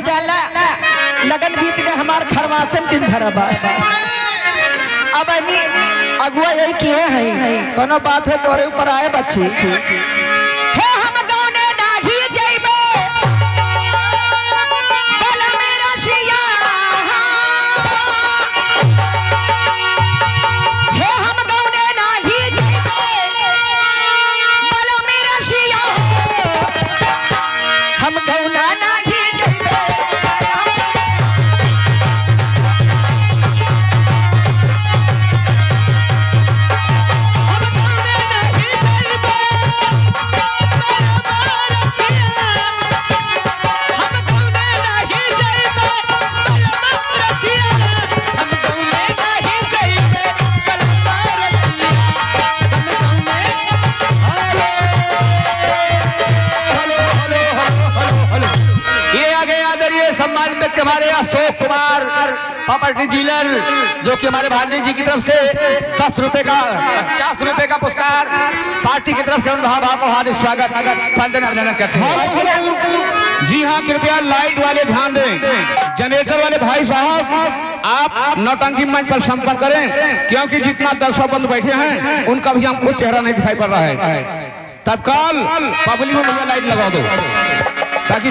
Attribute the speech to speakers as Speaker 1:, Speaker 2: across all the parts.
Speaker 1: जाला लगन बीत गए हमार खरवासन दिन धरबा अब अनी अगुआ यही किए हैं कोनो बात है तोरे ऊपर आए बच्चे हे हम दोने नाही जइबे बोला मेरा सिया हे हम दोने नाही जइबे बोला मेरा सिया हम दोना नाही जइबे
Speaker 2: हमारे अशोक कुमार प्रॉपर्टी डीलर जो कि हमारे भांजे जी की तरफ से 10 रुपए का 50 रुपए का पुरस्कार पार्टी की तरफ से उन भाव को हार्दिक स्वागत अभिनंदन करते हैं।
Speaker 3: जी हाँ, कृपया लाइट वाले ध्यान दें। जनरेटर वाले भाई साहब आप नौटंकी मंच पर संपर्क करें क्योंकि जितना दर्शक बंद बैठे हैं उनका भी हमको चेहरा नहीं दिखाई पड़ रहा है। तत्काल पब्लिक में भैया लाइट लगा दो ताकि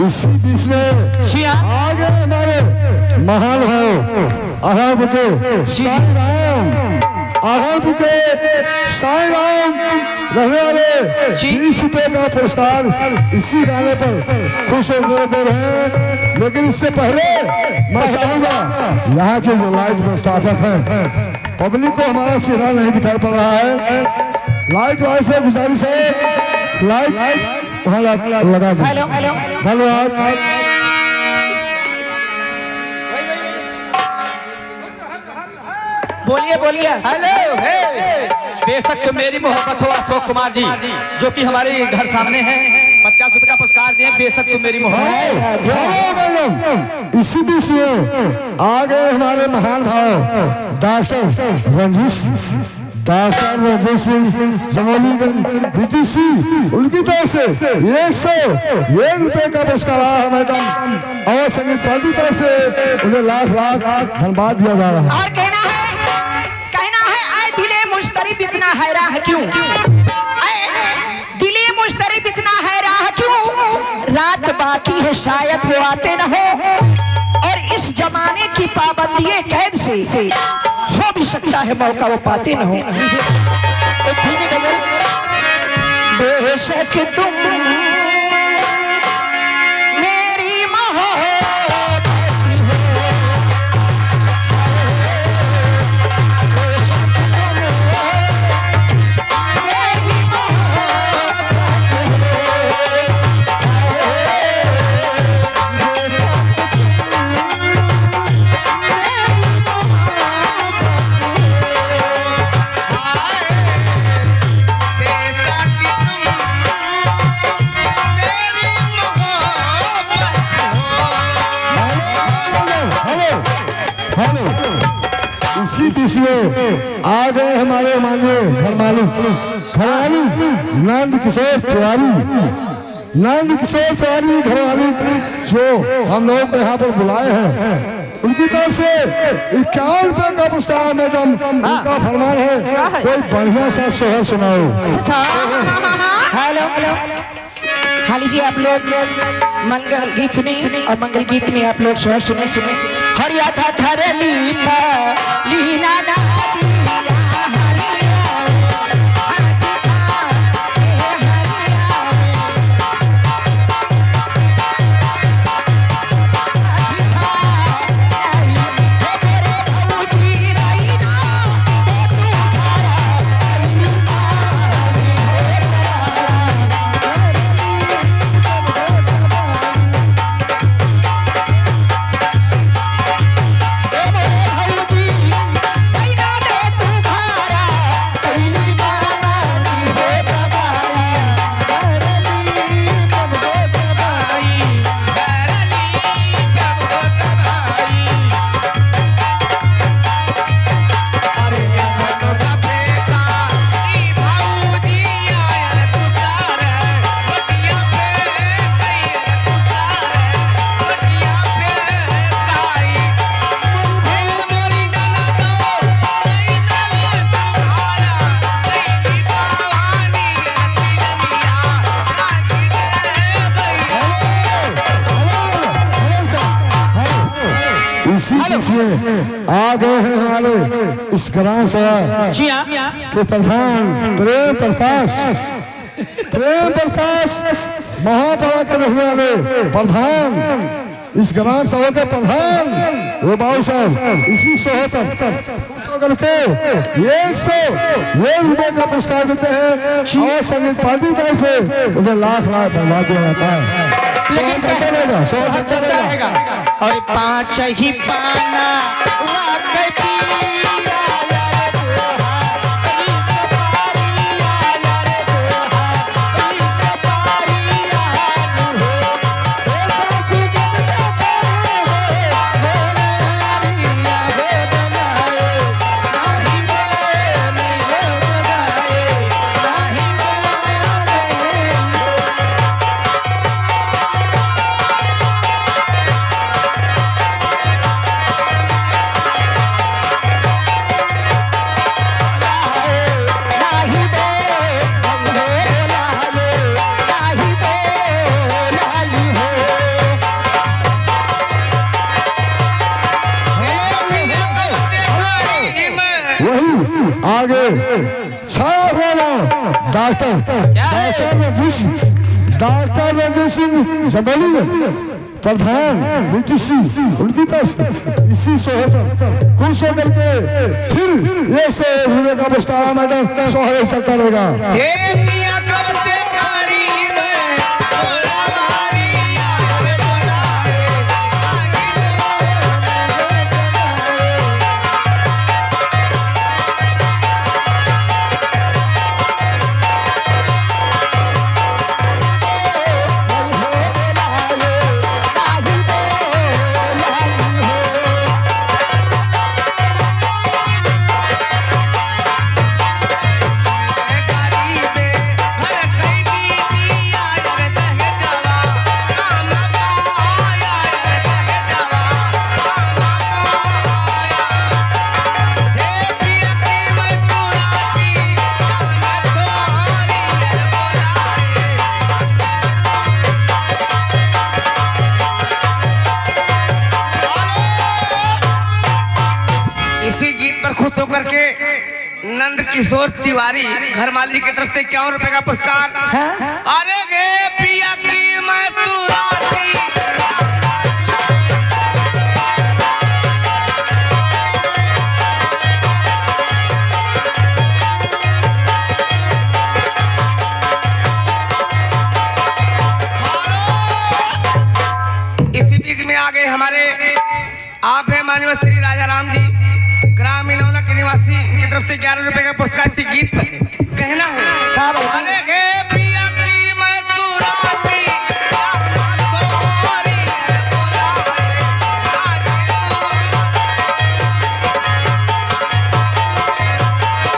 Speaker 4: इसी बीच में आगे हमारे महान भाव आराम के साईं राम रहने वाले 20 रुपए का पुरस्कार इसी गाने पर खुश होकर दे रहे हैं। लेकिन इससे पहले मैं चाहूंगा यहाँ के जो लाइट में स्टाफर है पब्लिक को हमारा चेहरा नहीं दिखाई पड़ रहा है। लाइट वाले से गुजारिश है लाइट वहाँ लगा दो। धन्यवाद।
Speaker 1: बोलिए बोलिए।
Speaker 2: हेलो बेशक तो मेरी मोहब्बत हो अशोक कुमार जी जो कि हमारे घर सामने हैं 50 रुपए का पुरस्कार दिए। बेशक तो मेरी मोहब्बत।
Speaker 4: मैडम इसी बीच में आ गए हमारे महान भाव डॉक्टर रंजीत सिंह जमोलीगंज BTC उनकी तरफ से 101 रुपए का पुरस्कार आया है मैडम और संगीत पार्टी तरफ से उन्हें लाख धन्यवाद दिया जा रहा है।
Speaker 1: और कहना है आए दिले मुश्तरिफ इतना हैरान है क्यों? दिले मुश्तरिफ इतना हैरान है क्यों? रात बाकी है शायद वो आते न हो और इस जमाने की पाबंदी कैद से हो भी सकता है मौका वो पाते न हो। बेशक तुम मेरी मोहब्बत
Speaker 4: इसी बीच में आ गए हमारे माननीय घर मालिक नंद किशोर तिवारी घर मालिक जो हम लोगों को यहाँ पर बुलाए हैं उनकी तरफ से 51 रुपए का पुरस्कार मैडम। उनका फरमान है कोई बढ़िया सा सोहर सुनाओ।
Speaker 1: अच्छा हेलो हाँ लीजिए आप लोग मंगल गीत सुने और मंगल गीत में आप लोग सोहर सुने। हरिया था थरे लीना लीना ना
Speaker 4: इसी में आ गए हैं हमारे इस ग्राम सभा
Speaker 1: जी हाँ
Speaker 4: के प्रधान प्रेम प्रकाश महापौर के रहने वाले प्रधान इस ग्राम सभा के प्रधान वो बाबू साहब इसी सोहे पर करके 101 रुपए का पुरस्कार देते हैं और संगीत पार्टी तरफ से उन्हें लाख लाख धन्यवाद दिया जाता है।
Speaker 1: लेकिन
Speaker 4: चलता रहेगा
Speaker 1: चलता रहेगा और 5 ही पाना वाकई पिया यार पुलिस पारिया यार पुलिस पारिया हो सासू के सके हो बोले मारिया हो बनाए नहीं बोले हो बनाए नहीं
Speaker 4: आगे डॉक्टर रंजीत सिंह जमोली प्रधान बीटीसी उनकी तरफ से इसी सोहे पर खुश होकर के फिर ये से रुपए का पुरस्कार मैडम सोहरे सकता रहेगा।
Speaker 2: नंद किशोर तिवारी घर मालिक की तरफ से 51 रुपए का पुरस्कार। अरे गे पिया की मैं सुराती इसी बीच में आ गए हमारे आप है माननीय श्री राजा राम जी ग्रामीण के निवासी की तरफ से 11 रुपए का पुरस्कार इसी गीत पर कहना है। अरे गे पिया की मैं सुराती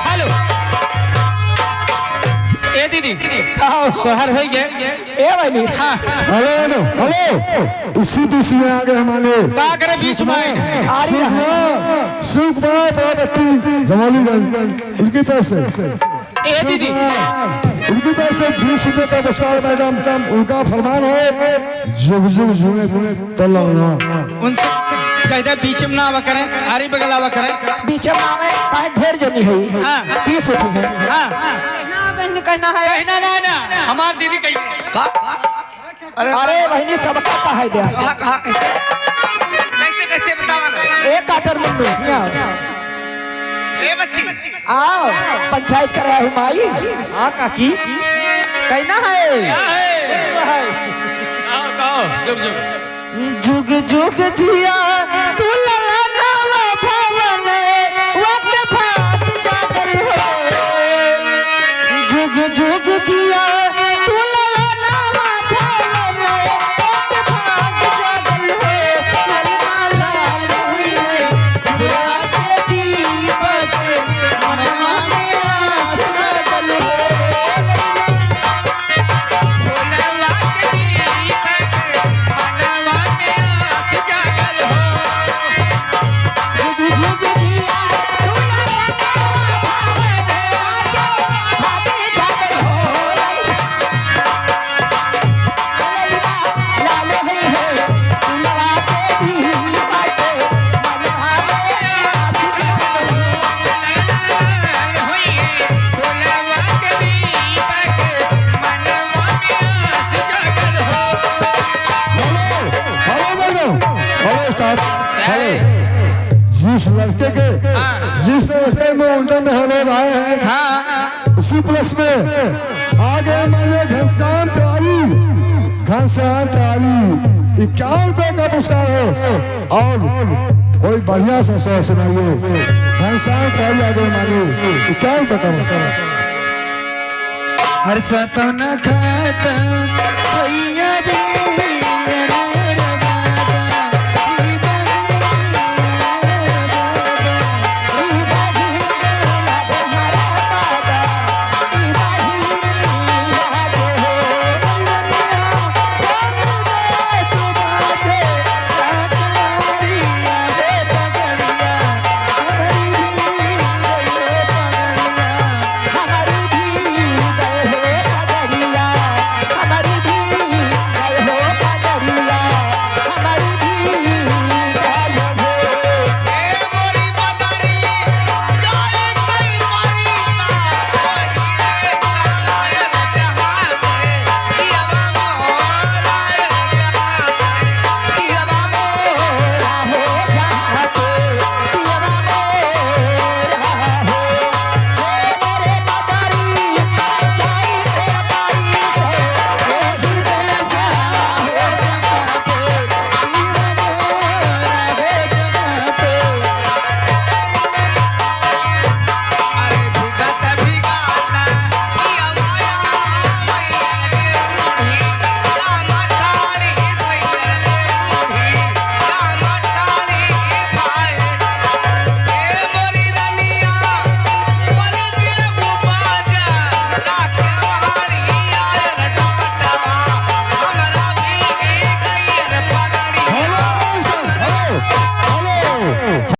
Speaker 1: हेलो ए दीदी कहा
Speaker 3: शहर है ये
Speaker 1: ए बहनी
Speaker 4: हेलो हेलो हेलो इसी बीच में आ गए हमारे
Speaker 3: का करे बीच में
Speaker 1: आ रही है।
Speaker 4: शिव कुमार प्रवृत्ति जमोलीगंज उनकी तरफ से
Speaker 3: ए दीदी
Speaker 4: उनकी तरफ से 20 रुपए का पुरस्कार मैडम उनका फरमान है जुग जुग जुगे तलना
Speaker 3: उनसे कहते बीच में ना आवा करें आरी बगल आवा करें
Speaker 1: बीच में आवे काहे ढेर जनी है।
Speaker 3: हाँ
Speaker 1: 20 उठी है।
Speaker 3: हाँ
Speaker 1: कहना है
Speaker 3: कहना ना हमार दीदी कही
Speaker 1: अरे बहनी सबका कहा दे
Speaker 2: कहाँ कैसे कैसे बतावा ना
Speaker 1: एक काटर में
Speaker 2: ए बच्ची
Speaker 1: आओ पंचायत करा है माई हाँ काकी कहना है
Speaker 3: आओ कहो जुग जुग
Speaker 1: जुग जुग जिया तू ललाना भवन वक्त भाग जागर हो जुग जुग जिया तू ललाना भवन वक्त भाग जागर हो लाल हुई है रात दीपक मनवा में आस लगल हो
Speaker 4: जिस लड़के के जिस लड़के में उनका में हम लोग आए हैं उसी प्लस में आगे माने घनश्याम तिवारी 51 रुपए का पुरस्कार है और कोई बढ़िया सा सौ सुनाइए घनश्याम तिवारी आगे माने 51 रुपए का पुरस्कार
Speaker 1: हर सतन खत्म भैया वीर